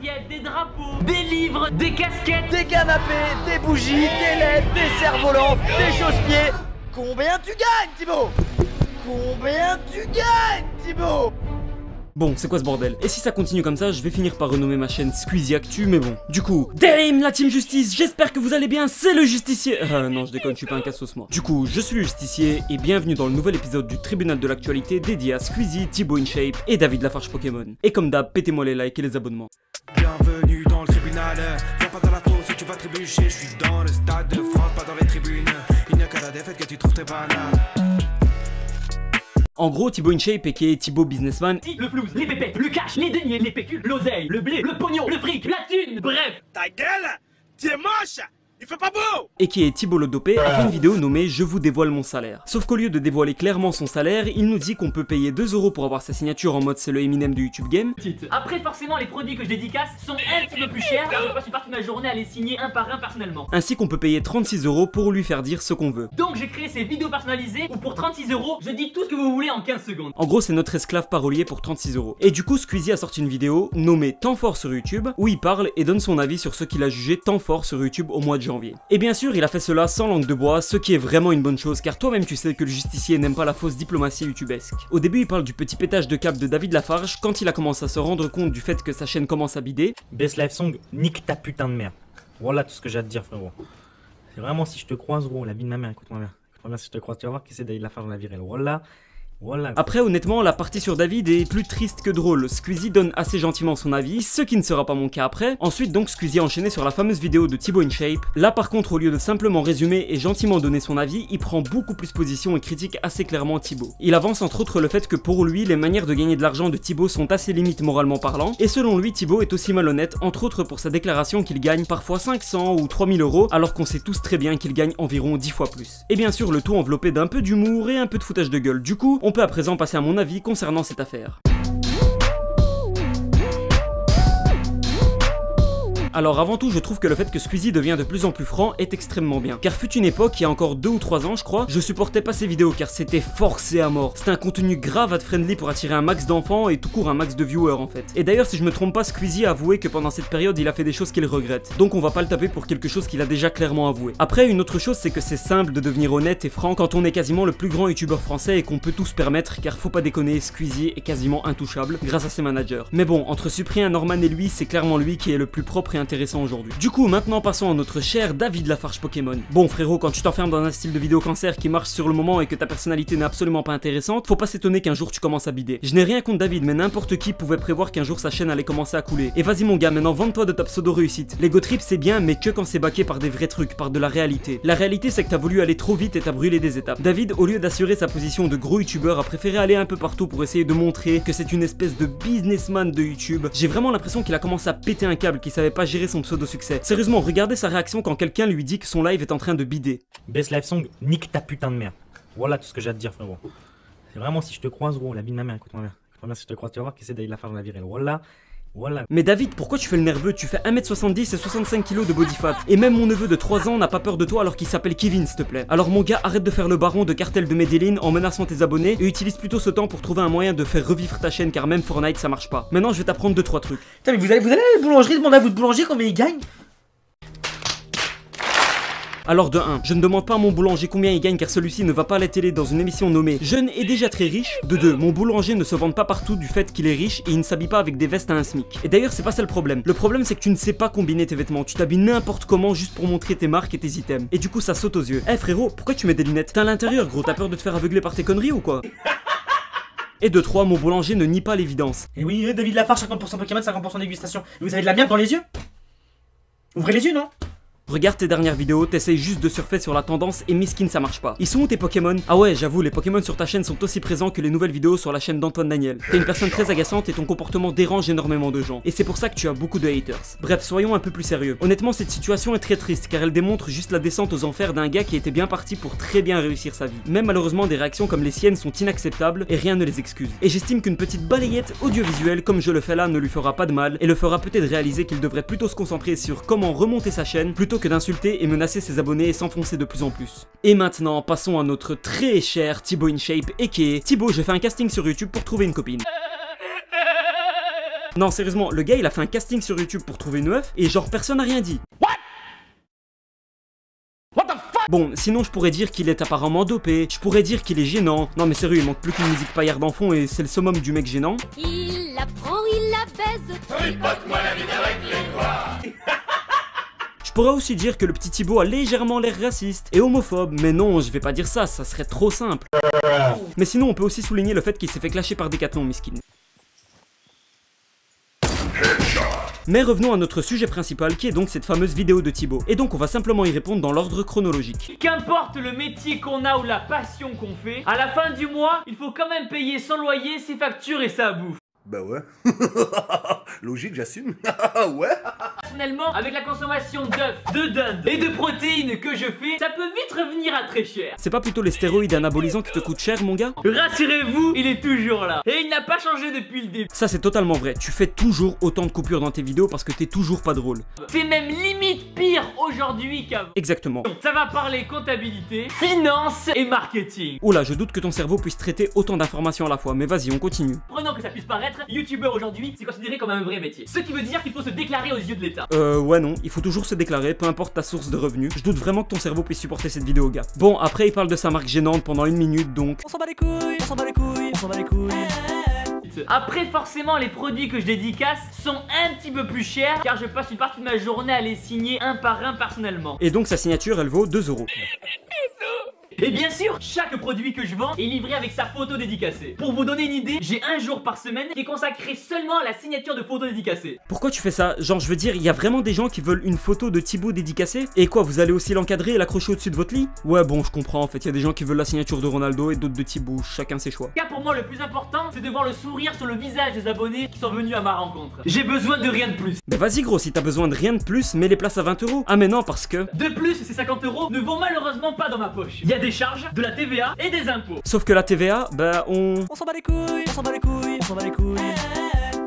serviettes, des drapeaux, des livres, des casquettes, des canapés, des bougies, des LED, des cerfs-volants, des chausse-pieds. Combien tu gagnes, Thibaut? Combien tu gagnes, Thibaut? Bon, c'est quoi ce bordel? Et si ça continue comme ça, je vais finir par renommer ma chaîne Squeezie Actu, mais bon. Du coup, Dame, la team justice, j'espère que vous allez bien, c'est le justicier. Non, je déconne, je suis pas un cassos moi. Du coup, je suis le justicier et bienvenue dans le nouvel épisode du tribunal de l'actualité dédié à Squeezie, Thibaut InShape et David Lafarge Pokémon. Et comme d'hab, pétez-moi les likes et les abonnements. Bienvenue dans le tribunal, viens pas dans la fosse où tu vas trébucher. Je suis dans le stade de France, pas dans les tribunes. Il n'y a qu'à la défaite que tu trouves tes bananes. En gros, Thibaut InShape et Thibaut Businessman, le flouze, les pépés, le cash, les deniers, les pécules, l'oseille, le blé, le pognon, le fric, la thune, bref. Ta gueule, t'es moche, il fait pas beau. et qui est Thibaut le dopé, a fait une vidéo nommée Je vous dévoile mon salaire. Sauf qu'au lieu de dévoiler clairement son salaire, il nous dit qu'on peut payer 2 € pour avoir sa signature en mode c'est le Eminem du YouTube Game. Après forcément les produits que je dédicace sont un petit peu plus chers, car je passe une partie de ma journée à les signer un par un personnellement. Ainsi qu'on peut payer 36 € pour lui faire dire ce qu'on veut. Donc j'ai créé ces vidéos personnalisées où pour 36 € je dis tout ce que vous voulez en 15 secondes. En gros, c'est notre esclave parolier pour 36 €. Et du coup, Squeezie a sorti une vidéo nommée Temps fort sur YouTube, où il parle et donne son avis sur ce qu'il a jugé temps fort sur YouTube au mois de janvier. Et bien sûr, il a fait cela sans langue de bois, ce qui est vraiment une bonne chose, car toi-même tu sais que le justicier n'aime pas la fausse diplomatie youtubesque. Au début, il parle du petit pétage de câble de David Lafarge quand il a commencé à se rendre compte du fait que sa chaîne commence à bider. Best Life Song, nique ta putain de mère. Voilà tout ce que j'ai à te dire, frérot. C'est vraiment si je te croise, gros, la vie de ma mère, écoute-moi bien. Écoute-moi bien si je te croise, tu vas voir qui c'est David Lafarge, la virelle. Voilà. Voilà. Après, honnêtement, la partie sur David est plus triste que drôle. Squeezie donne assez gentiment son avis, ce qui ne sera pas mon cas après. Ensuite, donc, Squeezie a enchaîné sur la fameuse vidéo de Thibaut InShape. Là, par contre, au lieu de simplement résumer et gentiment donner son avis, il prend beaucoup plus position et critique assez clairement Thibaut. Il avance entre autres le fait que pour lui, les manières de gagner de l'argent de Thibaut sont assez limites moralement parlant. Et selon lui, Thibaut est aussi malhonnête, entre autres pour sa déclaration qu'il gagne parfois 500 ou 3000 €, alors qu'on sait tous très bien qu'il gagne environ 10 fois plus. Et bien sûr, le tout enveloppé d'un peu d'humour et un peu de foutage de gueule. Du coup, on peut à présent passer à mon avis concernant cette affaire. Alors avant tout, je trouve que le fait que Squeezie devient de plus en plus franc est extrêmement bien. Car fut une époque, il y a encore 2 ou 3 ans je crois, je supportais pas ces vidéos car c'était forcé à mort. C'était un contenu grave ad-friendly pour attirer un max d'enfants et tout court un max de viewers en fait. Et d'ailleurs si je me trompe pas, Squeezie a avoué que pendant cette période il a fait des choses qu'il regrette. Donc on va pas le taper pour quelque chose qu'il a déjà clairement avoué. Après une autre chose c'est que c'est simple de devenir honnête et franc quand on est quasiment le plus grand youtubeur français et qu'on peut tout se permettre, car faut pas déconner, Squeezie est quasiment intouchable grâce à ses managers. Mais bon, entre Cyprien, Norman et lui, c'est clairement lui qui est le plus propre et intéressant aujourd'hui. Du coup, maintenant passons à notre cher David Lafarge Pokémon. Bon frérot, quand tu t'enfermes dans un style de vidéo cancer qui marche sur le moment et que ta personnalité n'est absolument pas intéressante, faut pas s'étonner qu'un jour tu commences à bider. Je n'ai rien contre David, mais n'importe qui pouvait prévoir qu'un jour sa chaîne allait commencer à couler. Et vas-y mon gars, maintenant vante-toi de ta pseudo-réussite. L'ego trip c'est bien, mais que quand c'est baqué par des vrais trucs, par de la réalité. La réalité c'est que t'as voulu aller trop vite et t'as brûlé des étapes. David, au lieu d'assurer sa position de gros youtubeur, a préféré aller un peu partout pour essayer de montrer que c'est une espèce de businessman de YouTube. J'ai vraiment l'impression qu'il a commencé à péter un câble, qu'il savait pas gérer son pseudo-succès. Sérieusement, regardez sa réaction quand quelqu'un lui dit que son live est en train de bider. Best Life Song, nique ta putain de mère. Voilà tout ce que j'ai à te dire, frérot. C'est vraiment si je te croise, gros, la vie de ma mère, écoute-moi bien. Écoute-moi bien si je te croise, tu vas voir qui c'est David Lafarge, la virelle. Voilà. Voilà. Mais David, pourquoi tu fais le nerveux? Tu fais 1m70 et 65 kg de body fat. Et même mon neveu de 3 ans n'a pas peur de toi alors qu'il s'appelle Kevin, s'il te plaît. Alors mon gars, arrête de faire le baron de cartel de Medellin en menaçant tes abonnés et utilise plutôt ce temps pour trouver un moyen de faire revivre ta chaîne, car même Fortnite ça marche pas. Maintenant je vais t'apprendre 2-3 trucs. Putain, mais vous allez à la boulangerie, demandez à votre boulanger combien il gagne. Alors de 1, je ne demande pas à mon boulanger combien il gagne car celui-ci ne va pas à la télé dans une émission nommée Jeune et déjà très riche. De 2, mon boulanger ne se vante pas partout du fait qu'il est riche et il ne s'habille pas avec des vestes à un SMIC. Et d'ailleurs c'est pas ça le problème. Le problème c'est que tu ne sais pas combiner tes vêtements, tu t'habilles n'importe comment juste pour montrer tes marques et tes items. Et du coup ça saute aux yeux. Eh frérot, pourquoi tu mets des lunettes? T'es à l'intérieur gros, t'as peur de te faire aveugler par tes conneries ou quoi? Et de 3, mon boulanger ne nie pas l'évidence. Et oui, David Lafarge, 50% Pokémon, 50% dégustation. Vous avez de la merde dans les yeux? Ouvrez les yeux, non? Regarde tes dernières vidéos, t'essayes juste de surfer sur la tendance et miskin ça marche pas. Ils sont où tes Pokémon? Ah ouais, j'avoue, les Pokémon sur ta chaîne sont aussi présents que les nouvelles vidéos sur la chaîne d'Antoine Daniel. T'es une personne très agaçante et ton comportement dérange énormément de gens. Et c'est pour ça que tu as beaucoup de haters. Bref, soyons un peu plus sérieux. Honnêtement, cette situation est très triste car elle démontre juste la descente aux enfers d'un gars qui était bien parti pour très bien réussir sa vie. Mais malheureusement, des réactions comme les siennes sont inacceptables et rien ne les excuse. Et j'estime qu'une petite balayette audiovisuelle comme je le fais là ne lui fera pas de mal et le fera peut-être réaliser qu'il devrait plutôt se concentrer sur comment remonter sa chaîne plutôt que d'insulter et menacer ses abonnés et s'enfoncer de plus en plus. Et maintenant, passons à notre très cher Thibaut InShape, aka Thibaut, je fais un casting sur YouTube pour trouver une copine. Non sérieusement, le gars il a fait un casting sur YouTube pour trouver une meuf et genre personne n'a rien dit. Bon, sinon je pourrais dire qu'il est apparemment dopé, je pourrais dire qu'il est gênant. Non mais sérieux, il manque plus qu'une musique paillarde en fond et c'est le summum du mec gênant. Il la prend, il la baise. Tripote-moi la vie avec les doigts. Je pourrais aussi dire que le petit Thibaut a légèrement l'air raciste et homophobe, mais non, je vais pas dire ça, ça serait trop simple. Mais sinon on peut aussi souligner le fait qu'il s'est fait clasher par Decathlon, miskin. Mais revenons à notre sujet principal qui est donc cette fameuse vidéo de Thibaut. Et donc on va simplement y répondre dans l'ordre chronologique. Qu'importe le métier qu'on a ou la passion qu'on fait, à la fin du mois, il faut quand même payer son loyer, ses factures et sa bouffe. Bah ouais. Logique, j'assume. Ouais. Personnellement, avec la consommation d'œufs, de dinde et de protéines que je fais, ça peut vite revenir à très cher. C'est pas plutôt les stéroïdes anabolisants qui te coûtent cher, mon gars? Rassurez-vous, il est toujours là. Et il n'a pas changé depuis le début. Ça c'est totalement vrai, tu fais toujours autant de coupures dans tes vidéos parce que t'es toujours pas drôle. C'est même limite pire aujourd'hui qu'avant. Exactement. Donc, ça va parler comptabilité, finance et marketing. Oh là, je doute que ton cerveau puisse traiter autant d'informations à la fois, mais vas-y, on continue. Prenons que ça puisse paraître, youtubeur aujourd'hui, c'est considéré comme un vrai métier. Ce qui veut dire qu'il faut se déclarer aux yeux de l'État. Ouais non, il faut toujours se déclarer, peu importe ta source de revenus. Je doute vraiment que ton cerveau puisse supporter cette vidéo, gars. Bon, après il parle de sa marque gênante pendant 1 minute, donc... On s'en bat les couilles, on s'en bat les couilles, on s'en bat les couilles. Après forcément les produits que je dédicace sont un petit peu plus chers car je passe une partie de ma journée à les signer un par un personnellement. Et donc sa signature elle vaut 2 €. Et bien sûr, chaque produit que je vends est livré avec sa photo dédicacée. Pour vous donner une idée, j'ai un jour par semaine qui est consacré seulement à la signature de photo dédicacée. Pourquoi tu fais ça? Genre je veux dire, il y a vraiment des gens qui veulent une photo de Thibaut dédicacée? Et quoi, vous allez aussi l'encadrer et l'accrocher au-dessus de votre lit? Ouais bon, je comprends en fait, il y a des gens qui veulent la signature de Ronaldo et d'autres de Thibaut, chacun ses choix. Car pour moi le plus important, c'est de voir le sourire sur le visage des abonnés qui sont venus à ma rencontre. J'ai besoin de rien de plus. Bah vas-y gros, si t'as besoin de rien de plus, mets les places à 20 €. Ah mais non, parce que... De plus, ces 50 € ne vont malheureusement pas dans ma poche. Il y a des charges, de la TVA et des impôts. Sauf que la TVA, bah On s'en bat les couilles, on s'en bat les couilles, on s'en bat les couilles.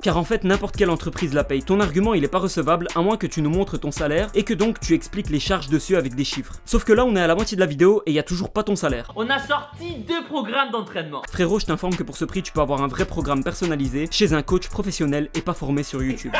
Car en fait n'importe quelle entreprise la paye. Ton argument il est pas recevable à moins que tu nous montres ton salaire et que donc tu expliques les charges dessus avec des chiffres. Sauf que là on est à la moitié de la vidéo et il y a toujours pas ton salaire. On a sorti 2 programmes d'entraînement. Frérot, je t'informe que pour ce prix tu peux avoir un vrai programme personnalisé chez un coach professionnel et pas formé sur YouTube.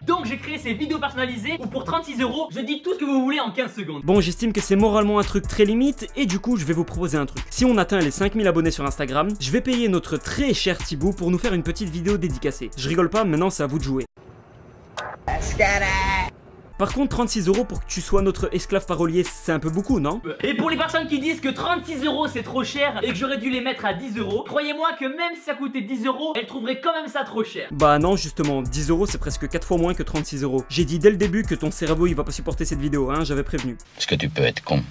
Donc j'ai créé ces vidéos personnalisées où pour 36 €, je dis tout ce que vous voulez en 15 secondes. Bon, j'estime que c'est moralement un truc très limite et du coup je vais vous proposer un truc. Si on atteint les 5000 abonnés sur Instagram, je vais payer notre très cher Thibaut pour nous faire une petite vidéo dédicacée. Je rigole pas, maintenant c'est à vous de jouer. Par contre 36 € pour que tu sois notre esclave parolier, c'est un peu beaucoup, non? Et pour les personnes qui disent que 36 € c'est trop cher et que j'aurais dû les mettre à 10 €, croyez-moi que même si ça coûtait 10 €, elles trouveraient quand même ça trop cher. Bah non, justement, 10 € c'est presque 4 fois moins que 36 €. J'ai dit dès le début que ton cerveau il va pas supporter cette vidéo, hein, j'avais prévenu. Est-ce que tu peux être con?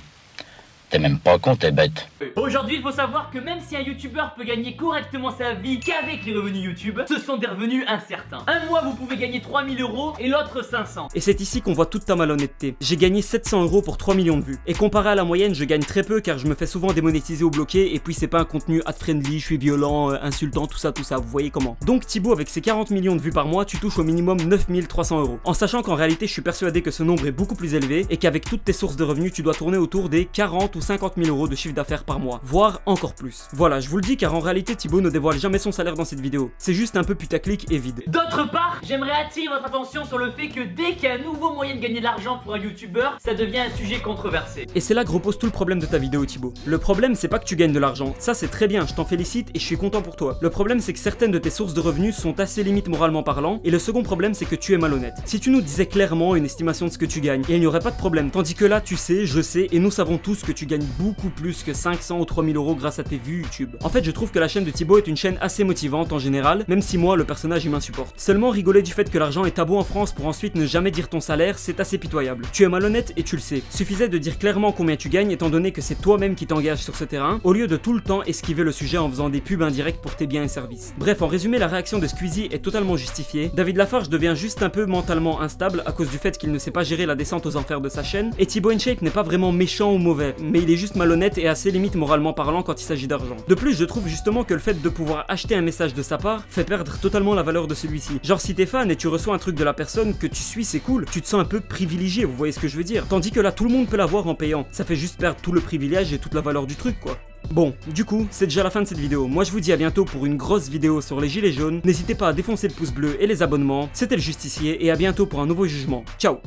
T'es même pas con, t'es bête. Aujourd'hui, il faut savoir que même si un youtubeur peut gagner correctement sa vie qu'avec les revenus YouTube, ce sont des revenus incertains. Un mois, vous pouvez gagner 3000 € et l'autre 500. Et c'est ici qu'on voit toute ta malhonnêteté. J'ai gagné 700 € pour 3 millions de vues. Et comparé à la moyenne, je gagne très peu car je me fais souvent démonétiser ou bloquer et puis c'est pas un contenu ad-friendly, je suis violent, insultant, tout ça, vous voyez comment. Donc Thibaut, avec ses 40 millions de vues par mois, tu touches au minimum 9300 €. En sachant qu'en réalité, je suis persuadé que ce nombre est beaucoup plus élevé et qu'avec toutes tes sources de revenus, tu dois tourner autour des 40 ou 50 000 € de chiffre d'affaires par mois, voire encore plus. Voilà, je vous le dis car en réalité Thibaut ne dévoile jamais son salaire dans cette vidéo. C'est juste un peu putaclic et vide. D'autre part, j'aimerais attirer votre attention sur le fait que dès qu'il y a un nouveau moyen de gagner de l'argent pour un youtubeur, ça devient un sujet controversé. Et c'est là que repose tout le problème de ta vidéo Thibaut. Le problème c'est pas que tu gagnes de l'argent, ça c'est très bien, je t'en félicite et je suis content pour toi. Le problème c'est que certaines de tes sources de revenus sont assez limites moralement parlant et le second problème c'est que tu es malhonnête. Si tu nous disais clairement une estimation de ce que tu gagnes, et il n'y aurait pas de problème, tandis que là tu sais, je sais et nous savons tous que tu gagnes beaucoup plus que 500 ou 3000 € grâce à tes vues YouTube. En fait je trouve que la chaîne de Thibaut est une chaîne assez motivante en général, même si moi le personnage il m'insupporte. Seulement rigoler du fait que l'argent est tabou en France pour ensuite ne jamais dire ton salaire, c'est assez pitoyable. Tu es malhonnête et tu le sais. Suffisait de dire clairement combien tu gagnes étant donné que c'est toi-même qui t'engages sur ce terrain, au lieu de tout le temps esquiver le sujet en faisant des pubs indirectes pour tes biens et services. Bref, en résumé, la réaction de Squeezie est totalement justifiée. David Lafarge devient juste un peu mentalement instable à cause du fait qu'il ne sait pas gérer la descente aux enfers de sa chaîne, et Thibaut InShape n'est pas vraiment méchant ou mauvais, mais mais il est juste malhonnête et assez limite moralement parlant quand il s'agit d'argent. De plus, je trouve justement que le fait de pouvoir acheter un message de sa part fait perdre totalement la valeur de celui-ci. Genre si t'es fan et tu reçois un truc de la personne que tu suis, c'est cool, tu te sens un peu privilégié, vous voyez ce que je veux dire. Tandis que là tout le monde peut l'avoir en payant, ça fait juste perdre tout le privilège et toute la valeur du truc quoi. Bon, du coup, c'est déjà la fin de cette vidéo. Moi je vous dis à bientôt pour une grosse vidéo sur les gilets jaunes. N'hésitez pas à défoncer le pouce bleu et les abonnements. C'était le Justicier et à bientôt pour un nouveau jugement. Ciao.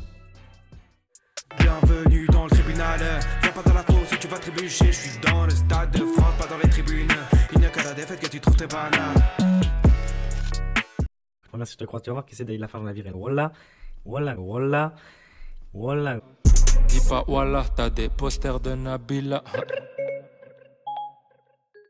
Bienvenue dans le tribunal. Viens pas dans la fosse si tu vas trébucher. Je suis dans le stade de France, pas dans les tribunes. Il n'y a qu'à la défaite que tu trouves tes bananes. Merci, je te crois, tu vas voir qu'essaie d'aller la faire dans la virée. Voilà, voilà, voilà, voilà. Dis pas voilà, t'as des posters de Nabila.